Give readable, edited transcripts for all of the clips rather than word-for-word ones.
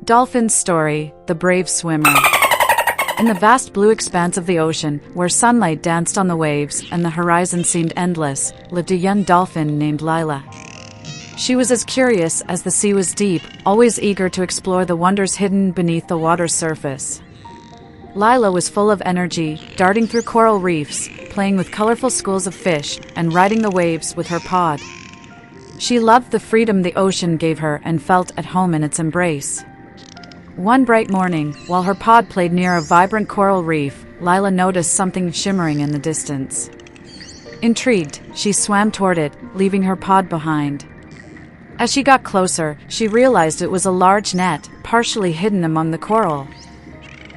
Dolphin's story, the brave swimmer. In the vast blue expanse of the ocean, where sunlight danced on the waves and the horizon seemed endless, lived a young dolphin named Lila. She was as curious as the sea was deep, always eager to explore the wonders hidden beneath the water's surface. Lila was full of energy, darting through coral reefs, playing with colorful schools of fish, and riding the waves with her pod. She loved the freedom the ocean gave her and felt at home in its embrace. One bright morning, while her pod played near a vibrant coral reef, Lila noticed something shimmering in the distance. Intrigued, she swam toward it, leaving her pod behind. As she got closer, she realized it was a large net, partially hidden among the coral.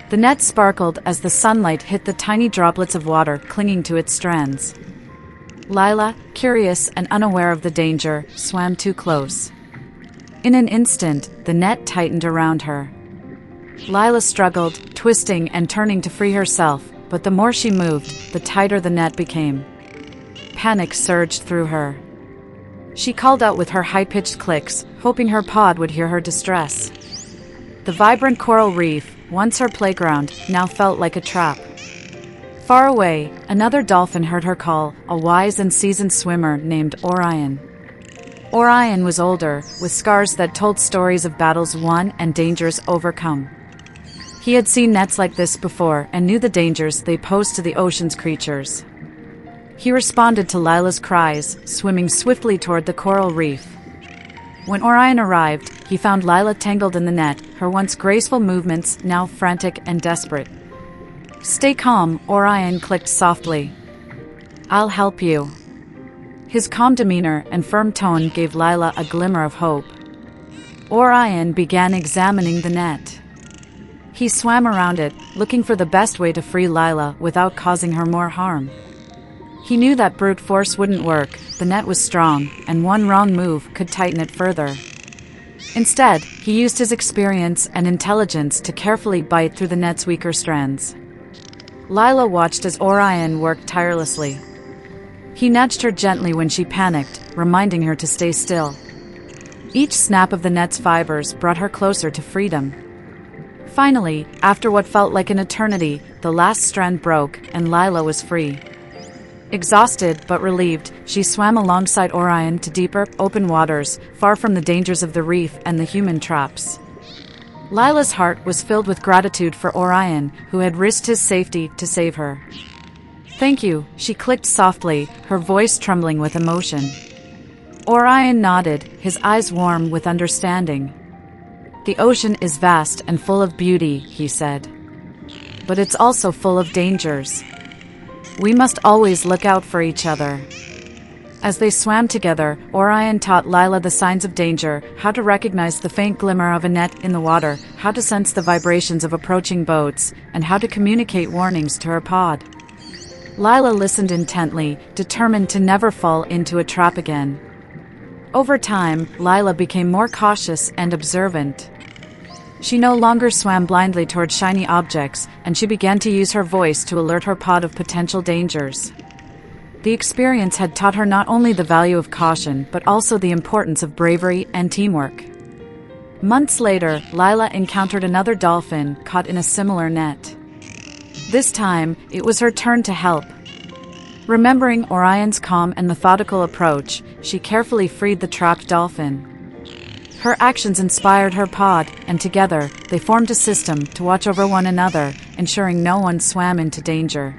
The net sparkled as the sunlight hit the tiny droplets of water clinging to its strands. Lila, curious and unaware of the danger, swam too close. In an instant, the net tightened around her. Lila struggled, twisting and turning to free herself, but the more she moved, the tighter the net became. Panic surged through her. She called out with her high-pitched clicks, hoping her pod would hear her distress. The vibrant coral reef, once her playground, now felt like a trap. Far away, another dolphin heard her call, a wise and seasoned swimmer named Orion. Orion was older, with scars that told stories of battles won and dangers overcome. He had seen nets like this before and knew the dangers they posed to the ocean's creatures. He responded to Lila's cries, swimming swiftly toward the coral reef. When Orion arrived, he found Lila tangled in the net, her once graceful movements now frantic and desperate. "Stay calm," Orion clicked softly. "I'll help you." His calm demeanor and firm tone gave Lila a glimmer of hope. Orion began examining the net. He swam around it, looking for the best way to free Lila without causing her more harm. He knew that brute force wouldn't work, the net was strong, and one wrong move could tighten it further. Instead, he used his experience and intelligence to carefully bite through the net's weaker strands. Lila watched as Orion worked tirelessly. He nudged her gently when she panicked, reminding her to stay still. Each snap of the net's fibers brought her closer to freedom. Finally, after what felt like an eternity, the last strand broke, and Lila was free. Exhausted but relieved, she swam alongside Orion to deeper, open waters, far from the dangers of the reef and the human traps. Lila's heart was filled with gratitude for Orion, who had risked his safety to save her. "Thank you," she clicked softly, her voice trembling with emotion. Orion nodded, his eyes warm with understanding. "The ocean is vast and full of beauty," he said. "But it's also full of dangers. We must always look out for each other." As they swam together, Orion taught Lila the signs of danger, how to recognize the faint glimmer of a net in the water, how to sense the vibrations of approaching boats, and how to communicate warnings to her pod. Lila listened intently, determined to never fall into a trap again. Over time, Lila became more cautious and observant. She no longer swam blindly toward shiny objects, and she began to use her voice to alert her pod of potential dangers. The experience had taught her not only the value of caution, but also the importance of bravery and teamwork. Months later, Lila encountered another dolphin caught in a similar net. This time, it was her turn to help. Remembering Orion's calm and methodical approach, she carefully freed the trapped dolphin. Her actions inspired her pod, and together, they formed a system to watch over one another, ensuring no one swam into danger.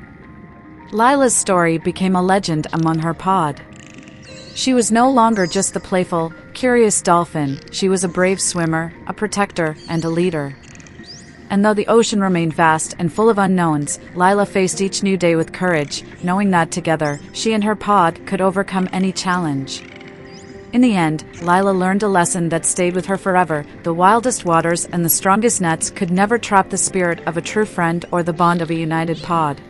Lila's story became a legend among her pod. She was no longer just the playful, curious dolphin, she was a brave swimmer, a protector, and a leader. And though the ocean remained vast and full of unknowns, Lila faced each new day with courage, knowing that together, she and her pod could overcome any challenge. In the end, Lila learned a lesson that stayed with her forever: the wildest waters and the strongest nets could never trap the spirit of a true friend or the bond of a united pod.